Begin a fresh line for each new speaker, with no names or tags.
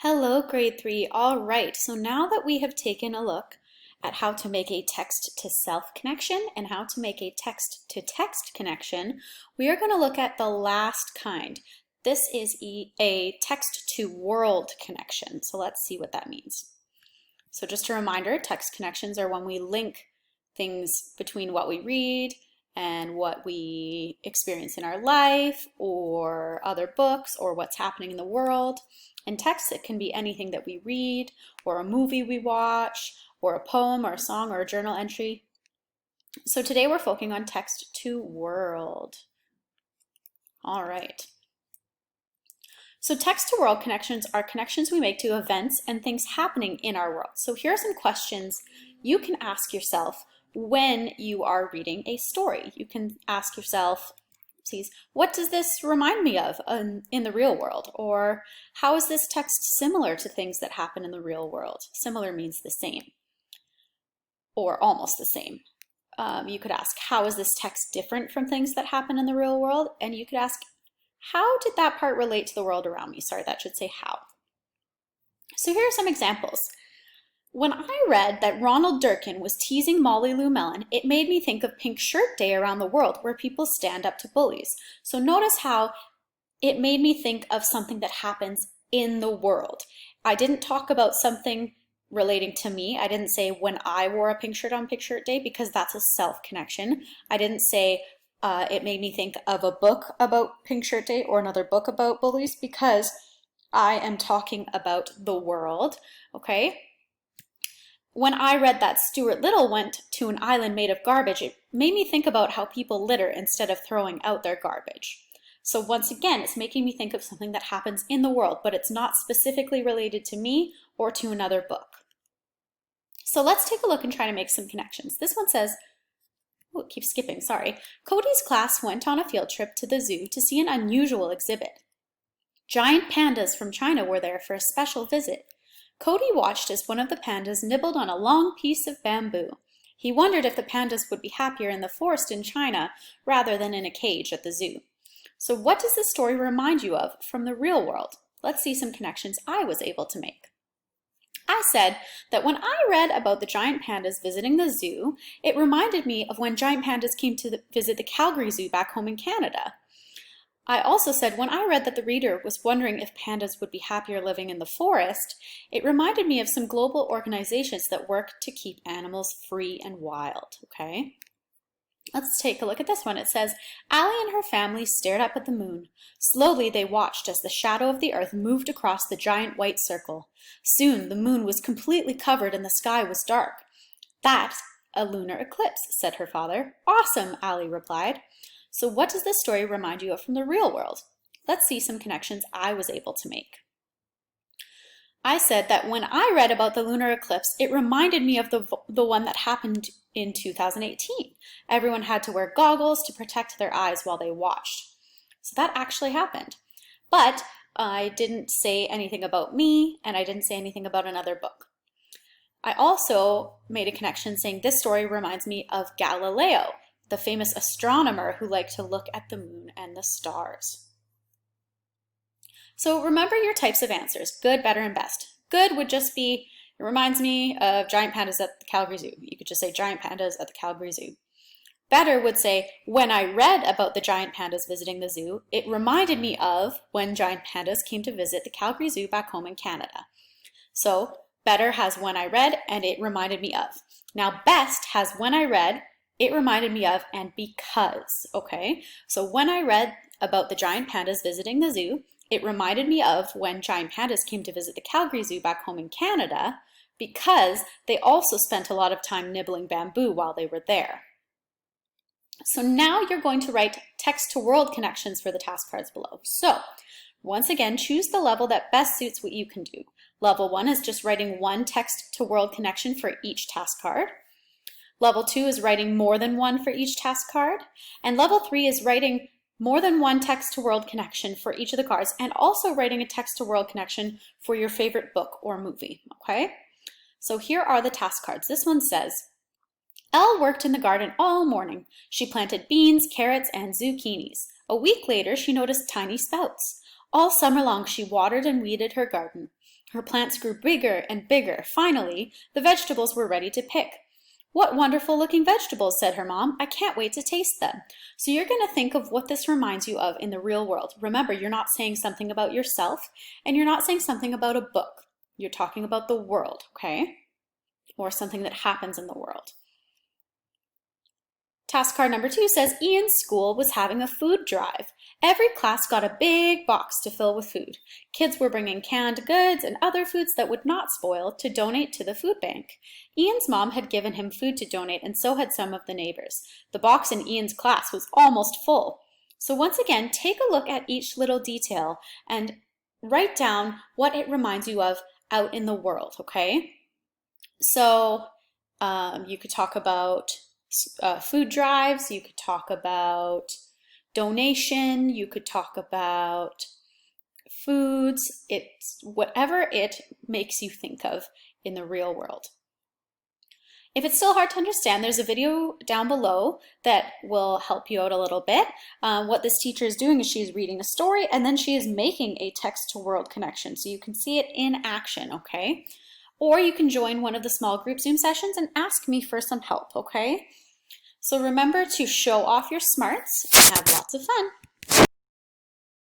Hello, grade 3. All right, so now that we have taken a look at how to make a text-to-self connection and how to make a text-to-text connection, we are going to look at the last kind. This is a text-to-world connection, so let's see what that means. So just a reminder, text connections are when we link things between what we read and what we experience in our life or other books or what's happening in the world. And text, it can be anything that we read or a movie we watch or a poem or a song or a journal entry. So today we're focusing on text to world. All right. So text to world connections are connections we make to events and things happening in our world. So here are some questions you can ask yourself when you are reading a story. You can ask yourself, what does this remind me of in the real world? Or how is this text similar to things that happen in the real world? Similar means the same or almost the same. You could ask, how is this text different from things that happen in the real world? And you could ask, how did that part relate to the world around me? Sorry, that should say how. So here are some examples. When I read that Ronald Durkin was teasing Molly Lou Mellon, it made me think of Pink Shirt Day around the world, where people stand up to bullies. So notice how it made me think of something that happens in the world. I didn't talk about something relating to me. I didn't say when I wore a pink shirt on Pink Shirt Day, because that's a self connection. I didn't say it made me think of a book about Pink Shirt Day or another book about bullies, because I am talking about the world, okay? When I read that Stuart Little went to an island made of garbage, it made me think about how people litter instead of throwing out their garbage. So once again, it's making me think of something that happens in the world, but it's not specifically related to me or to another book. So let's take a look and try to make some connections. This one says, oh, it keeps skipping, sorry. Cody's class went on a field trip to the zoo to see an unusual exhibit. Giant pandas from China were there for a special visit. Cody watched as one of the pandas nibbled on a long piece of bamboo. He wondered if the pandas would be happier in the forest in China rather than in a cage at the zoo. So what does this story remind you of from the real world? Let's see some connections I was able to make. I said that when I read about the giant pandas visiting the zoo, it reminded me of when giant pandas came to visit the Calgary Zoo back home in Canada. I also said when I read that the reader was wondering if pandas would be happier living in the forest, it reminded me of some global organizations that work to keep animals free and wild, okay? Let's take a look at this one. It says, Allie and her family stared up at the moon. Slowly they watched as the shadow of the earth moved across the giant white circle. Soon the moon was completely covered and the sky was dark. That's a lunar eclipse, said her father. Awesome, Allie replied. So what does this story remind you of from the real world? Let's see some connections I was able to make. I said that when I read about the lunar eclipse, it reminded me of the one that happened in 2018. Everyone had to wear goggles to protect their eyes while they watched. So that actually happened. But I didn't say anything about me, and I didn't say anything about another book. I also made a connection saying this story reminds me of Galileo, the famous astronomer who liked to look at the moon and the stars. So remember your types of answers, good, better, and best. Good would just be, it reminds me of giant pandas at the Calgary Zoo. You could just say giant pandas at the Calgary Zoo. Better would say, when I read about the giant pandas visiting the zoo, it reminded me of when giant pandas came to visit the Calgary Zoo back home in Canada. So better has when I read and it reminded me of. Now best has when I read, it reminded me of, and because, okay? So when I read about the giant pandas visiting the zoo, it reminded me of when giant pandas came to visit the Calgary Zoo back home in Canada, because they also spent a lot of time nibbling bamboo while they were there. So now you're going to write text-to-world connections for the task cards below. So once again, choose the level that best suits what you can do. Level 1 is just writing one text-to-world connection for each task card. Level 2 is writing more than one for each task card. And level 3 is writing more than one text-to-world connection for each of the cards, and also writing a text-to-world connection for your favorite book or movie, okay? So here are the task cards. This one says, Elle worked in the garden all morning. She planted beans, carrots, and zucchinis. A week later, she noticed tiny sprouts. All summer long she watered and weeded her garden. Her plants grew bigger and bigger. Finally, the vegetables were ready to pick. "What wonderful looking vegetables," said her mom. "I can't wait to taste them." So you're going to think of what this reminds you of in the real world. Remember, you're not saying something about yourself, and you're not saying something about a book. You're talking about the world, okay? Or something that happens in the world. Task card number 2 says Ian's school was having a food drive. Every class got a big box to fill with food. Kids were bringing canned goods and other foods that would not spoil to donate to the food bank. Ian's mom had given him food to donate, and so had some of the neighbors. The box in Ian's class was almost full. So once again, take a look at each little detail and write down what it reminds you of out in the world, okay? So you could talk about food drives, you could talk about donation, you could talk about foods, it's whatever it makes you think of in the real world. If it's still hard to understand, there's a video down below that will help you out a little bit. What this teacher is doing is she's reading a story and then she is making a text-to-world connection, so you can see it in action, okay? Or you can join one of the small group Zoom sessions and ask me for some help, okay? So remember to show off your smarts and have lots of fun.